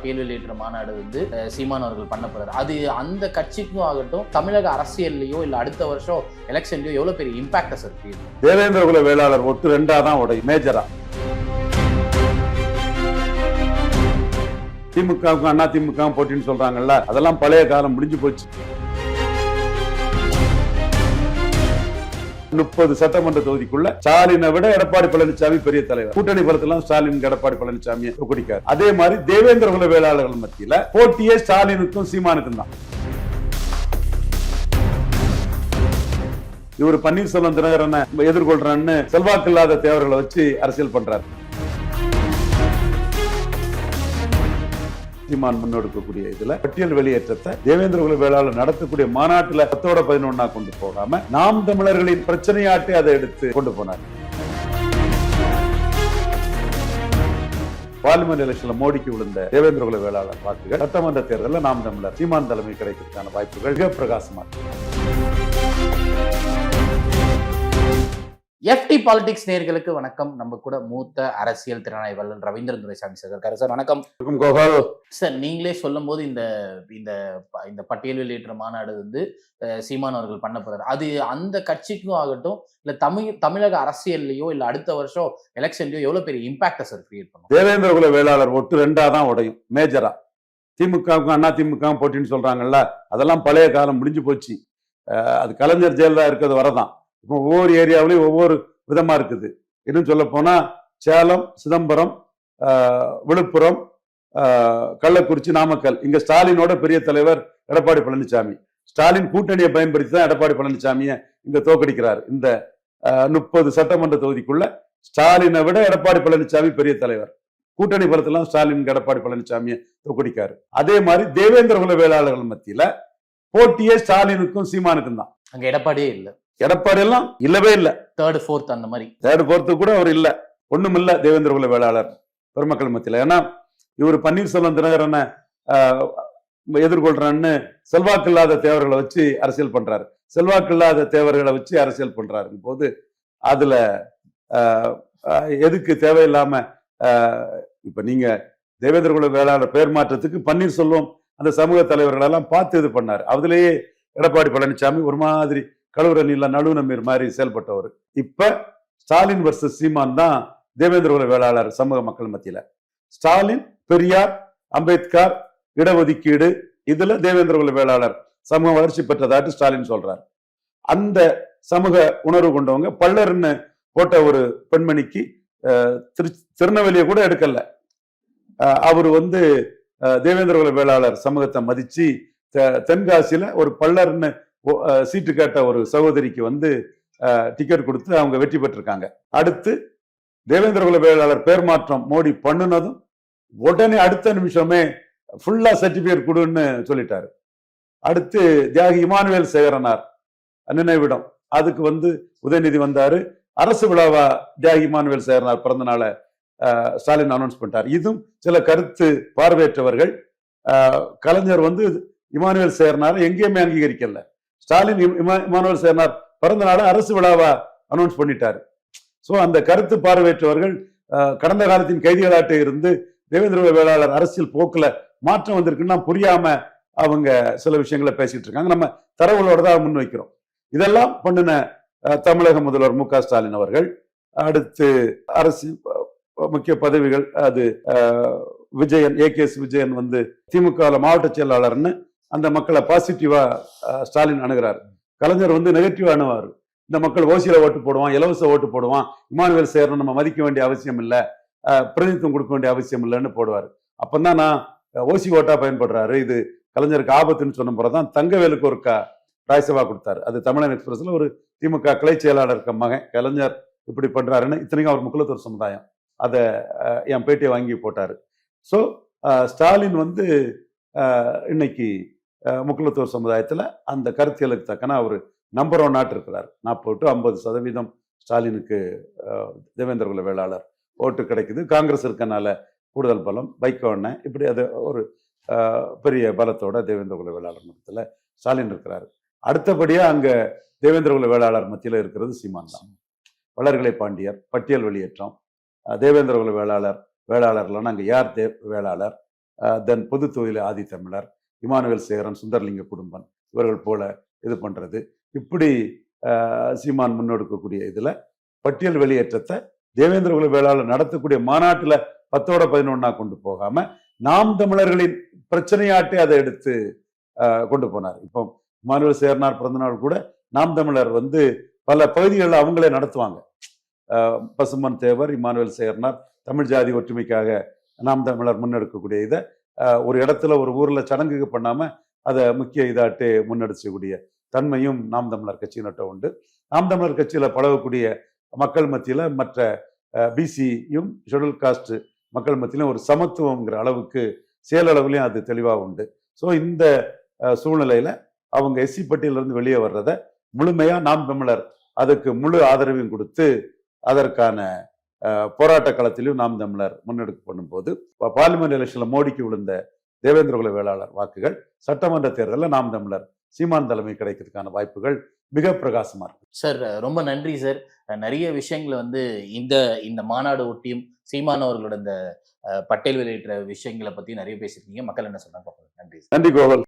கேள்வி வெளியேற்ற மாநாடு சீமான் அவர்கள் பண்ண போறாரு. அது அந்த கட்சிக்கும் ஆகட்டும், தமிழக அரசியல்லையோ இல்ல அடுத்த வருஷம் எலெக்ஷன்லயோ எவ்வளவு பெரிய இம்பாக்ட் சார் இருக்கும்? தேவேந்திர குல வேளாளர் ஒட்டு ரெண்டா தான் உடைய மேஜரா. திமுகவுக்கும் அண்ணா திமுகவும் போட்டின்னு சொல்றாங்கல்ல, அதெல்லாம் பழைய காலம் முடிஞ்சு போச்சு. 30 சட்டமன்ற தொகுதிக்குள்ள ஸ்டாலினை விட எடப்பாடி பழனிசாமி பெரிய தலைவர். கூட்டணி பலத்தெல்லாம் ஸ்டாலின் எடப்பாடி பழனிசாமியை குடிக்காரு. அதே மாதிரி தேவேந்திர குல வேளாளர்கள் மத்தியில போட்டியே ஸ்டாலினுக்கும் சீமானுக்கும் தான். இவர் பன்னீர்செல்வம் தினகரனை எதிர்கொள்றான்னு செல்வாக்கு இல்லாத தேவர்களை வச்சு அரசியல் பண்றாரு. சீமான் முன்னெடுக்கக்கூடிய இதுல பட்டியல் வெளியேற்றத்தை தேவேந்திர குல வேளாளர் நடத்தக்கூடிய மாநாட்டுல 10-11 கொண்டு போகாம நாம் தமிழர்களின் பிரச்சனையாட்டி அதை எடுத்து கொண்டு போனார். பார்லிமெண்ட் எலெக்ஷன்ல மோடிக்கு விழுந்த தேவேந்திர குல வேளாளர் வாக்குகள் சட்டமன்ற தேர்தலில் நாம் தமிழர் சீமான் தலைமை கிடைக்கிறதுக்கான வாய்ப்புகள் மிக பிரகாசமா FT பாலிடிக்ஸ் நேயர்களுக்கு வணக்கம். நம்ம கூட மூத்த அரசியல் திறனாய்வாளர் ரவீந்திரன் துரைசாமி சார் இருக்காரு. சார் வணக்கம். சார், நீங்களே சொல்லும் போது இந்த பட்டியல் வெளியேற்ற மாநாடு சீமான் அவர்கள் பண்ண போறாரு. அது அந்த கட்சிக்கும் ஆகட்டும் இல்ல தமிழக அரசியல்லையோ இல்ல அடுத்த வருஷம் எலெக்ஷன்லயோ எவ்வளவு பெரிய இம்பாக்ட் சார் கிரியேட் பண்ணும்? தேவேந்திர குல வேளாளர் ஒட்டு ரெண்டா தான் உடையும் மேஜரா. திமுகவுக்கும் அண்ணா திமுகவும் போட்டின்னு சொல்றாங்கல்ல, அதெல்லாம் பழைய காலம் முடிஞ்சு போச்சு. அது கலைஞர் ஜெயலலிதா இருக்கிறது வரதான். இப்போ ஒவ்வொரு ஏரியாவிலையும் ஒவ்வொரு விதமா இருக்குது. இன்னும் சொல்ல போனா சேலம், சிதம்பரம், விழுப்புரம், கள்ளக்குறிச்சி, நாமக்கல், இங்க ஸ்டாலினோட பெரிய தலைவர் எடப்பாடி பழனிசாமி. ஸ்டாலின் கூட்டணியை பயன்படுத்தி தான் எடப்பாடி பழனிசாமியை இங்க தோக்கடிக்கிறார். இந்த 30 சட்டமன்ற தொகுதிக்குள்ள ஸ்டாலினை விட எடப்பாடி பழனிசாமி பெரிய தலைவர். கூட்டணி பலத்தெல்லாம் ஸ்டாலின் எடப்பாடி பழனிசாமியை தோக்கடிக்காரு. அதே மாதிரி தேவேந்திர குல வேளாளர்கள் மத்தியில போட்டியே ஸ்டாலினுக்கும் சீமானுக்கும் தான். அங்க எடப்பாடியே இல்ல. எடப்பாடி எல்லாம் இல்லவே இல்ல. தேர்ட் ஃபோர்த் அந்த மாதிரி கூட அவர் இல்ல. ஒண்ணும் இல்ல தேவேந்திர குல வேளாளர் பெருமக்கள் மத்தியில. ஏன்னா இவர் பன்னீர்செல்வம் தினகரனை எதிர்கொள்றான்னு செல்வாக்கு இல்லாத தேவர்களை வச்சு அரசியல் பண்றாரு. செல்வாக்கு இல்லாத தேவர்களை வச்சு அரசியல் பண்றாரு போது அதுல எதுக்கு தேவையில்லாம இப்ப நீங்க தேவேந்திர குல வேளாளர் பெயர் மாற்றத்துக்கு பன்னீர்செல்வம் அந்த சமூக தலைவர்கள் எல்லாம் பார்த்து இது பண்ணாரு. அதுலயே எடப்பாடி பழனிசாமி ஒரு மாதிரி கழுவுற நீல நடுநமீர் மாதிரி செயல்பட்டவர். இப்ப ஸ்டாலின் வர்சஸ் சீமான் தான் தேவேந்திர குல வேளாளர் சமூக மக்கள் மத்தியில. ஸ்டாலின், பெரியார், அம்பேத்கர், இடஒதுக்கீடு, இதுல தேவேந்திர குல வேளாளர் சமூக வளர்ச்சி பெற்றதாட்டு ஸ்டாலின் சொல்றார். அந்த சமூக உணர்வு கொண்டவங்க பல்லர்னு போட்ட ஒரு பெண்மணிக்கு திருநெல்வேலியை கூட எடுக்கல. அவர் தேவேந்திர குல வேளாளர் சமூகத்தை மதிச்சு தென்காசியில ஒரு பல்லர்னு சீட்டு கேட்ட ஒரு சகோதரிக்கு டிக்கெட் கொடுத்து அவங்க வெற்றி பெற்றிருக்காங்க. அடுத்து தேவேந்திர குல வேளாளர் பேர் மாற்றம் மோடி பண்ணுனதும் உடனே அடுத்த நிமிஷமே ஃபுல்லா சர்டிபிகேட் கொடுன்னு சொல்லிட்டாரு. அடுத்து தியாகி இமானுவேல் சேகரனார் நினைவிடம், அதுக்கு உதயநிதி வந்தாரு. அரசு விழாவா தியாகி இமானுவேல் சேகரனார் பிறந்த நாளை ஸ்டாலின் அனௌன்ஸ் பண்ணிட்டார். இதுவும் சில கருத்து பார்வையற்றவர்கள் கலைஞர் இமானுவேல் சேகரனார் எங்கேயுமே அங்கீகரிக்கல. ஸ்டாலின் இமானுவேல் சேகரனார் பிறந்த நாளை அரசு விழாவா அனௌன்ஸ் பண்ணிட்டாரு. சோ அந்த கருத்து பார்வையற்றவர்கள் கடந்த காலத்தின் கைதிகளாட்டு இருந்து தேவேந்திர குல வேளாளர் அரசியல் போக்குல மாற்றம் வந்திருக்குன்னா புரியாம அவங்க சில விஷயங்களை பேசிட்டு இருக்காங்க. நம்ம தரவுகளோட தான் முன்வைக்கிறோம். இதெல்லாம் பண்ணின தமிழக முதல்வர் மு.க. ஸ்டாலின் அவர்கள் அடுத்து அரசு முக்கிய பதவிகள் அது விஜயன், AKS விஜயன் திமுக மாவட்ட செயலாளர்னு அந்த மக்களை பாசிட்டிவா ஸ்டாலின் அணுகிறார். கலைஞர் நெகட்டிவா அணுவார். இந்த மக்கள் ஓசியில ஓட்டு போடுவான், இலவச ஓட்டு போடுவான், இமானுவேல் சேகரன் நம்ம மதிக்க வேண்டிய அவசியம் இல்லை, பிரதிநிதித்துவம் கொடுக்க வேண்டிய அவசியம் இல்லைன்னு போடுவார். அப்பந்தான் நான் ஓசி ஓட்டா பயன்படுறாரு, இது கலைஞருக்கு ஆபத்துன்னு சொன்ன பிறகுதான் தங்கவேலுக்கு ஒரு ராஜ்சபா கொடுத்தாரு. அது தமிழன் எக்ஸ்பிரஸ்ல ஒரு திமுக கிளை செயலாளர் மகன் கலைஞர் இப்படி பண்றாருன்னு, இத்தனைக்கும் அவர் முக்குலத்தூர் சமுதாயம், அதை என் பேட்டியை வாங்கி போட்டாரு. ஸோ ஸ்டாலின் இன்னைக்கு முக்குலத்தூர் சமுதாயத்துல அந்த கருத்தியலுக்கு தக்கன அவர் நம்பர் 1 நாட்டு இருக்கிறார். 40-50% ஸ்டாலினுக்கு தேவேந்திர குல வேளாளர் ஓட்டு கிடைக்குது. காங்கிரஸ் இருக்கனால கூடுதல் பலம், வைகோ அண்ணன், இப்படி அது ஒரு பெரிய பலத்தோட தேவேந்திர குல வேளாளர் மத்தியில ஸ்டாலின் இருக்கிறாரு. அடுத்தபடியா அங்க தேவேந்திர குல வேளாளர் மத்தியில இருக்கிறது சீமான் தான். வளர்களை பாண்டியர், பட்டியல் வெளியேற்றம், தேவேந்திர குல வேளாளர்லாம் அங்க யார் வேளாளர், தென் பொது தொழில் ஆதித்தமிழர், இமானுவேல் சேகரன், சுந்தரலிங்க குடும்பம் இவர்கள் போல இது பண்றது, இப்படி சீமான் முன்னெடுக்கக்கூடிய இதுல பட்டியல் வெளியேற்றத்தை தேவேந்திர குல வேளாளர் நடத்தக்கூடிய மாநாட்டுல 10ஓட 11 கொண்டு போகாம நாம் தமிழர்களின் பிரச்சனையாட்டே அதை எடுத்து கொண்டு போனார். இப்போ இமானுவேல் சேகரனார் பிறந்த நாள் கூட நாம் தமிழர் பல பகுதிகளில் அவங்களே நடத்துவாங்க. பசுமன் தேவர், இமானுவேல் சேகரனார் தமிழ் ஜாதி ஒற்றுமைக்காக நாம் தமிழர் முன்னெடுக்கக்கூடிய இதை ஒரு இடத்துல ஒரு ஊர்ல சடங்குக்கு பண்ணாம அதை முக்கிய இதாட்டு முன்னெடுக்கக்கூடிய தன்மையும் நாம் தமிழர் கட்சியினட்ட உண்டு. நாம் தமிழர் கட்சியில பழகக்கூடிய மக்கள் மத்தியில மற்ற பிசியும் ஷெட்யூல் காஸ்ட் மக்கள் மத்தியிலும் ஒரு சமத்துவங்கிற அளவுக்கு செயலளவுலையும் அது தெளிவாக உண்டு. ஸோ இந்த சூழ்நிலையில அவங்க எஸ்சி பட்டியலிருந்து வெளியே வர்றத முழுமையா நாம் தமிழர் அதுக்கு முழு ஆதரவையும் கொடுத்து அதற்கான போராட்ட களத்திலும் நாம் தமிழர் முன்னெடுப்பு பண்ணும்போது பார்லிமெண்ட் எலெக்ஷன்ல மோடிக்கு விழுந்த தேவேந்திர குல வேளாளர் வாக்குகள் சட்டமன்ற தேர்தலில் நாம் தமிழர் சீமான் தலைமை கிடைக்கிறதுக்கான வாய்ப்புகள் மிக பிரகாசமா இருக்கு. சார் ரொம்ப நன்றி சார். நிறைய விஷயங்களை இந்த இந்த மாநாடு ஒட்டியும் சீமான் அவர்களோட இந்த பட்டியல் வெளியிட்ட விஷயங்களை பத்தி நிறைய பேசியிருக்கீங்க. மக்கள் என்ன சொல்றாங்க? நன்றி. நன்றி கோவல்.